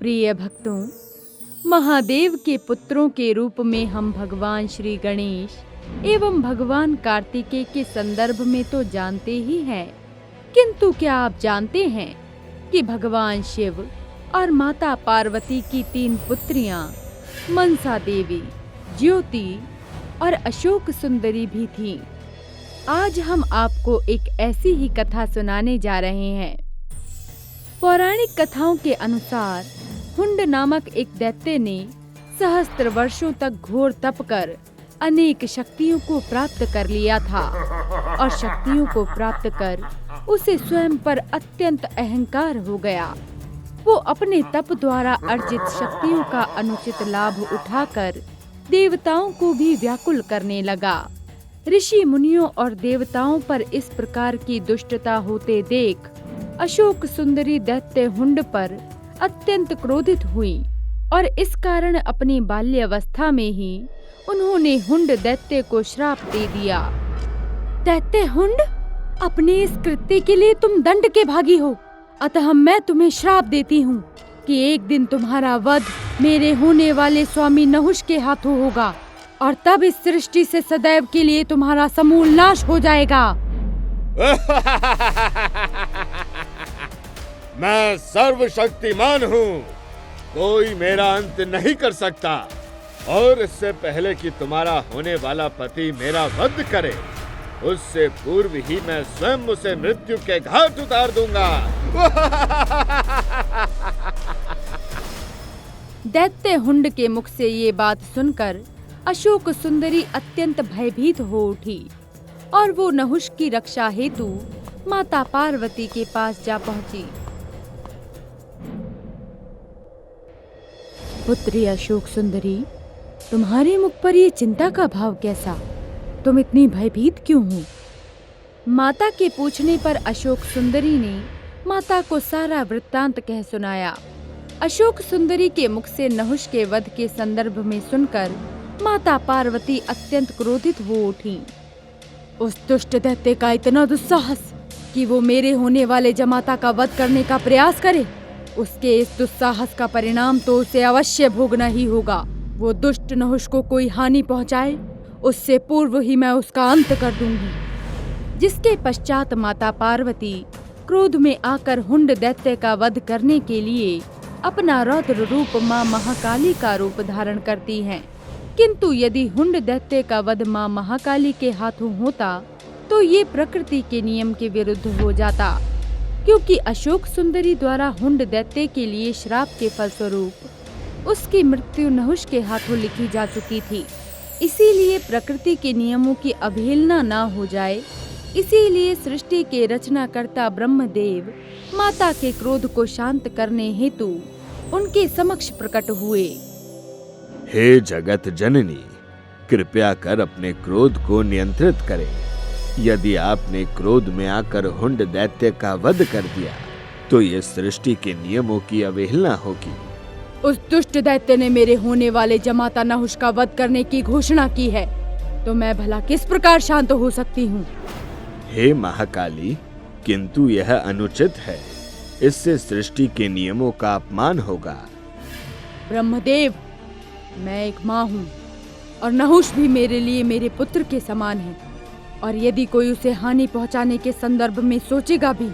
प्रिय भक्तों, महादेव के पुत्रों के रूप में हम भगवान श्री गणेश एवं भगवान कार्तिकेय के संदर्भ में तो जानते ही हैं, किंतु क्या आप जानते हैं कि भगवान शिव और माता पार्वती की 3 पुत्रियां मनसा देवी, ज्योति और अशोक सुंदरी भी थीं। आज हम आपको एक ऐसी ही कथा सुनाने जा रहे हैं। पौराणिक कथाओं के अनुसार हुंड नामक एक दैत्य ने सहस्त्र वर्षों तक घोर तप कर अनेक शक्तियों को प्राप्त कर लिया था और शक्तियों को प्राप्त कर उसे स्वयं पर अत्यंत अहंकार हो गया। वो अपने तप द्वारा अर्जित शक्तियों का अनुचित लाभ उठाकर देवताओं को भी व्याकुल करने लगा। ऋषि मुनियों और देवताओं पर इस प्रकार की दुष्टता होते देख अशोक सुंदरी दैत्य हुंड पर अत्यंत क्रोधित हुई और इस कारण अपनी बाल्यावस्था में ही उन्होंने हुंड दैत्य को श्राप दे दिया। दैत्य हुंड, अपने इस कृत्य के लिए तुम दंड के भागी हो, अतः मैं तुम्हें श्राप देती हूँ कि एक दिन तुम्हारा वध मेरे होने वाले स्वामी नहुष के हाथों होगा और तब इस सृष्टि से सदैव के लिए तुम्हारा समूल नाश हो जाएगा। मैं सर्वशक्तिमान हूँ, कोई मेरा अंत नहीं कर सकता और इससे पहले कि तुम्हारा होने वाला पति मेरा वध करे, उससे पूर्व ही मैं स्वयं उसे मृत्यु के घाट उतार दूंगा। दैत्य हुंड के मुख से ये बात सुनकर अशोक सुंदरी अत्यंत भयभीत हो उठी और वो नहुष की रक्षा हेतु माता पार्वती के पास जा पहुंची। पुत्री अशोक सुंदरी, तुम्हारे मुख पर ये चिंता का भाव कैसा? तुम इतनी भयभीत क्यों हो? माता के पूछने पर अशोक सुंदरी ने माता को सारा वृत्तांत कह सुनाया। अशोक सुंदरी के मुख से नहुष के वध के संदर्भ में सुनकर माता पार्वती अत्यंत क्रोधित हो उठी। उस दुष्ट दैत्य का इतना दुस्साहस कि वो मेरे होने वाले जमाता का वध करने का प्रयास करे, उसके इस दुस्साहस का परिणाम तो उसे अवश्य भोगना ही होगा। वो दुष्ट नहुष को कोई हानि पहुंचाए, उससे पूर्व ही मैं उसका अंत कर दूंगी। जिसके पश्चात माता पार्वती क्रोध में आकर हुंड दैत्य का वध करने के लिए अपना रौद्र रूप मां महाकाली का रूप धारण करती हैं। किंतु यदि हुंड दैत्य का वध मां महाकाली के हाथों होता तो ये प्रकृति के नियम के विरुद्ध हो जाता, क्योंकि अशोक सुंदरी द्वारा हुंड दैत्य के लिए श्राप के फलस्वरूप उसकी मृत्यु नहुष के हाथों लिखी जा चुकी थी। इसीलिए प्रकृति के नियमों की अवहेलना न हो जाए, इसीलिए सृष्टि के रचनाकर्ता ब्रह्मदेव माता के क्रोध को शांत करने हेतु उनके समक्ष प्रकट हुए। हे जगत जननी, कृपया कर अपने क्रोध को नियंत्रित करें। यदि आपने क्रोध में आकर हुंड दैत्य का वध कर दिया तो ये सृष्टि के नियमों की अवहेलना होगी। उस दुष्ट दैत्य ने मेरे होने वाले जमाता नहुष का वध करने की घोषणा की है, तो मैं भला किस प्रकार शांत हो सकती हूँ? हे महाकाली, किंतु यह अनुचित है, इससे सृष्टि के नियमों का अपमान होगा। ब्रह्मदेव, मैं एक माँ हूँ और नहुष भी मेरे लिए मेरे पुत्र के समान है, और यदि कोई उसे हानि पहुँचाने के संदर्भ में सोचेगा भी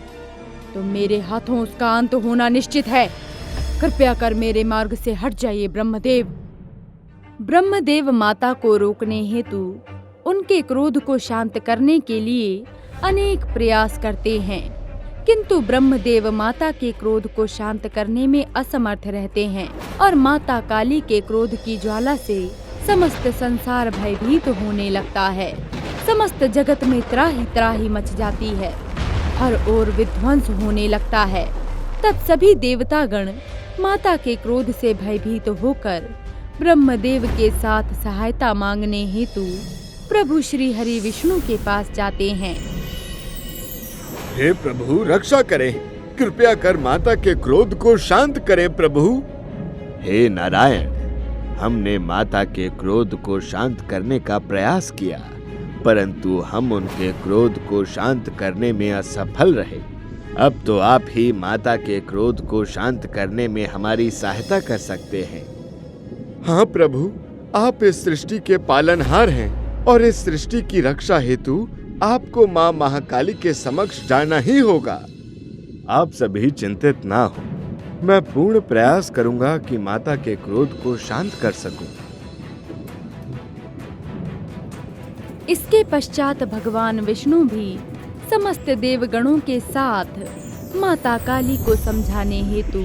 तो मेरे हाथों उसका अंत होना निश्चित है। कृपया कर मेरे मार्ग से हट जाइए ब्रह्मदेव। ब्रह्मदेव माता को रोकने हेतु उनके क्रोध को शांत करने के लिए अनेक प्रयास करते हैं, किंतु ब्रह्मदेव माता के क्रोध को शांत करने में असमर्थ रहते हैं और माता काली के क्रोध की ज्वाला से समस्त संसार भयभीत होने लगता है। समस्त जगत में त्राही त्राही मच जाती है, हर ओर विध्वंस होने लगता है। तब सभी देवतागण माता के क्रोध से भयभीत होकर ब्रह्मदेव के साथ सहायता मांगने हेतु प्रभु श्री हरि विष्णु के पास जाते हैं। हे प्रभु, रक्षा करें, कृपया कर माता के क्रोध को शांत करें प्रभु। हे नारायण, हमने माता के क्रोध को शांत करने का प्रयास किया, परंतु हम उनके क्रोध को शांत करने में असफल रहे। अब तो आप ही माता के क्रोध को शांत करने में हमारी सहायता कर सकते हैं। हाँ प्रभु, आप इस सृष्टि के पालनहार हैं और इस सृष्टि की रक्षा हेतु आपको माँ महाकाली के समक्ष जाना ही होगा। आप सभी चिंतित ना हो, मैं पूर्ण प्रयास करूंगा कि माता के क्रोध को शांत कर सकूं। इसके पश्चात भगवान विष्णु भी समस्त देवगणों के साथ माता काली को समझाने हेतु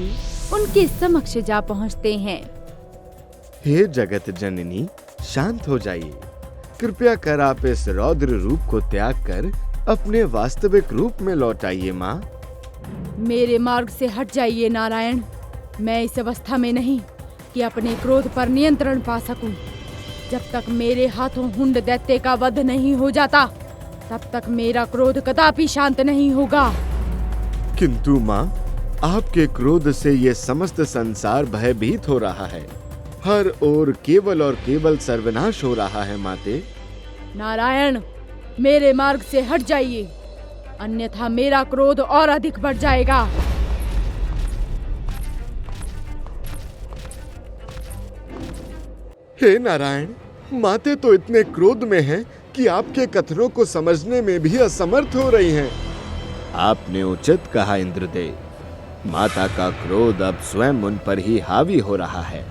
उनके समक्ष जा पहुंचते हैं। हे जगत जननी, शांत हो जाइए। कृपया कर आप इस रौद्र रूप को त्याग कर अपने वास्तविक रूप में लौट आइए माँ। मेरे मार्ग से हट जाइए नारायण। मैं इस अवस्था में नहीं कि अपने क्रोध पर नियंत्रण पा सकूं। जब तक मेरे हाथों हुंड दैत्य का वध नहीं हो जाता, तब तक मेरा क्रोध कदापि शांत नहीं होगा। किंतु माँ, आपके क्रोध से ये समस्त संसार भयभीत हो रहा है। हर ओर केवल और केवल सर्वनाश हो रहा है माते। नारायण, मेरे मार्ग से हट जाइए, अन्यथा मेरा क्रोध और अधिक बढ़ जाएगा। हे नारायण, माते तो इतने क्रोध में हैं कि आपके कथनों को समझने में भी असमर्थ हो रही हैं। आपने उचित कहा इंद्रदेव, माता का क्रोध अब स्वयं उन पर ही हावी हो रहा है।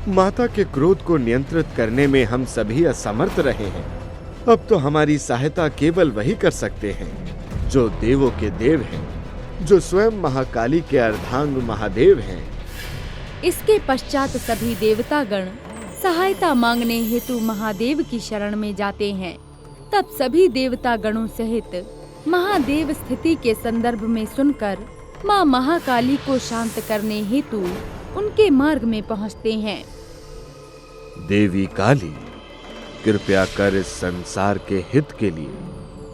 माता के क्रोध को नियंत्रित करने में हम सभी असमर्थ रहे हैं। अब तो हमारी सहायता केवल वही कर सकते हैं जो देवों के देव हैं, जो स्वयं महाकाली के अर्धांग महादेव हैं। इसके पश्चात सभी देवतागण सहायता मांगने हेतु महादेव की शरण में जाते हैं। तब सभी देवतागणों सहित महादेव स्थिति के संदर्भ में सुनकर माँ महाकाली को शांत करने हेतु उनके मार्ग में पहुँचते हैं। देवी काली, कृपया कर इस संसार के हित के लिए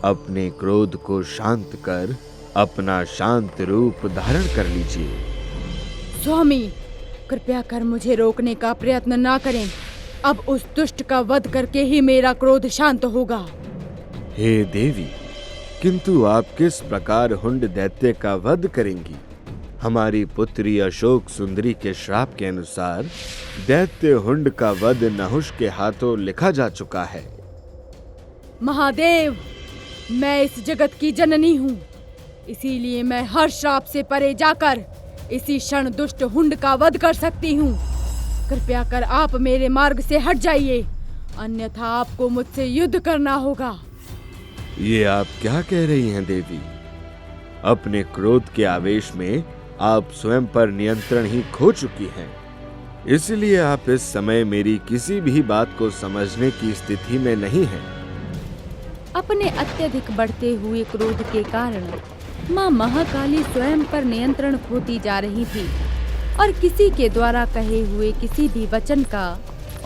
अपने क्रोध को शांत कर अपना शांत रूप धारण कर लीजिए। स्वामी, कृपया कर मुझे रोकने का प्रयत्न ना करें। अब उस दुष्ट का वध करके ही मेरा क्रोध शांत होगा। हे देवी, किंतु आप किस प्रकार हुंड दैत्य का वध करेंगी? हमारी पुत्री अशोक सुंदरी के श्राप के अनुसार दैत्य हुंड का वध नहुष के हाथों लिखा जा चुका है। महादेव, मैं इस जगत की जननी हूँ, इसीलिए मैं हर श्राप से परे जाकर इसी क्षण दुष्ट हुंड का वध कर सकती हूँ। कृपया कर आप मेरे मार्ग से हट जाइए, अन्यथा आपको मुझसे युद्ध करना होगा। ये आप क्या कह रही हैं देवी? अपने क्रोध के आवेश में आप स्वयं पर नियंत्रण ही खो चुकी हैं। इसलिए आप इस समय मेरी किसी भी बात को समझने की स्थिति में नहीं हैं। अपने अत्यधिक बढ़ते हुए क्रोध के कारण माँ महाकाली स्वयं पर नियंत्रण खोती जा रही थी और किसी के द्वारा कहे हुए किसी भी वचन का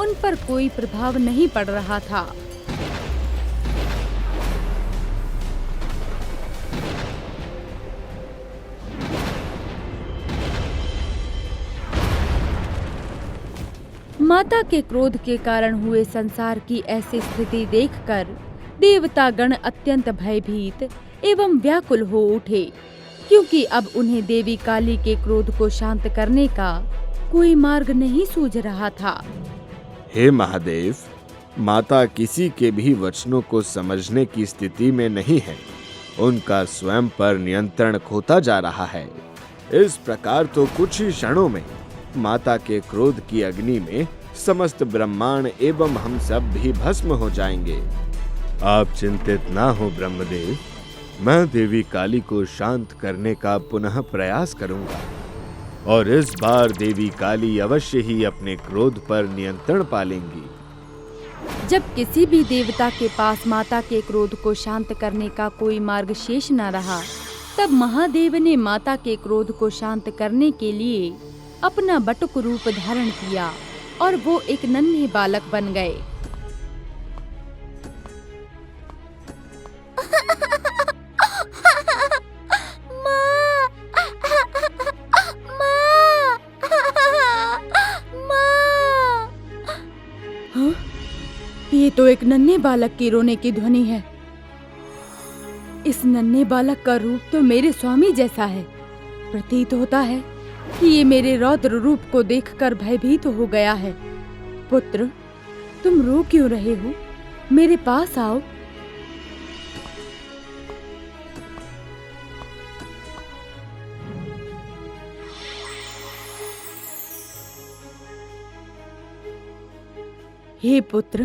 उन पर कोई प्रभाव नहीं पड़ रहा था। माता के क्रोध के कारण हुए संसार की ऐसी स्थिति देखकर देवतागण अत्यंत भयभीत एवं व्याकुल हो उठे, क्योंकि अब उन्हें देवी काली के क्रोध को शांत करने का कोई मार्ग नहीं सूझ रहा था। हे महादेव, माता किसी के भी वचनों को समझने की स्थिति में नहीं है। उनका स्वयं पर नियंत्रण खोता जा रहा है। इस प्रकार तो कुछ ही क्षणों में माता के क्रोध की अग्नि में समस्त ब्रह्मांड एवं हम सब भी भस्म हो जाएंगे। आप चिंतित ना हो ब्रह्मदेव, मैं देवी काली को शांत करने का पुनः प्रयास करूंगा और इस बार देवी काली अवश्य ही अपने क्रोध पर नियंत्रण पालेंगी। जब किसी भी देवता के पास माता के क्रोध को शांत करने का कोई मार्ग शेष न रहा, तब महादेव ने माता के क्रोध को शांत करने के लिए अपना बटुक रूप धारण किया और वो एक नन्हे बालक बन गए। ये तो एक नन्हे बालक की रोने की ध्वनि है। इस नन्हे बालक का रूप तो मेरे स्वामी जैसा है। प्रतीत होता है कि ये मेरे रौद्र रूप को देखकर भयभीत हो गया है। पुत्र, तुम रो क्यों रहे हो? मेरे पास आओ। हे पुत्र,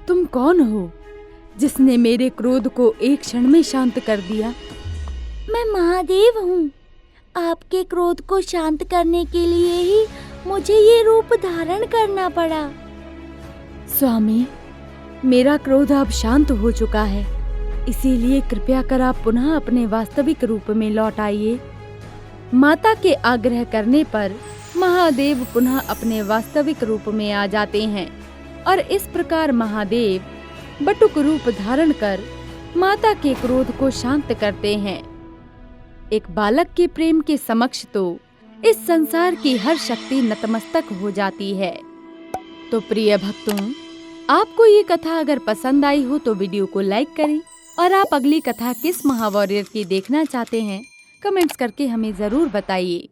तुम कौन हो जिसने मेरे क्रोध को एक क्षण में शांत कर दिया? मैं महादेव हूँ। आपके क्रोध को शांत करने के लिए ही मुझे ये रूप धारण करना पड़ा। स्वामी, मेरा क्रोध अब शांत हो चुका है, इसीलिए कृपया कर आप पुनः अपने वास्तविक रूप में लौट आइए। माता के आग्रह करने पर महादेव पुनः अपने वास्तविक रूप में आ जाते हैं और इस प्रकार महादेव बटुक रूप धारण कर माता के क्रोध को शांत करते हैं। एक बालक के प्रेम के समक्ष तो इस संसार की हर शक्ति नतमस्तक हो जाती है। तो प्रिय भक्तों, आपको ये कथा अगर पसंद आई हो तो वीडियो को लाइक करें और आप अगली कथा किस महावॉरियर की देखना चाहते हैं कमेंट्स करके हमें जरूर बताइए।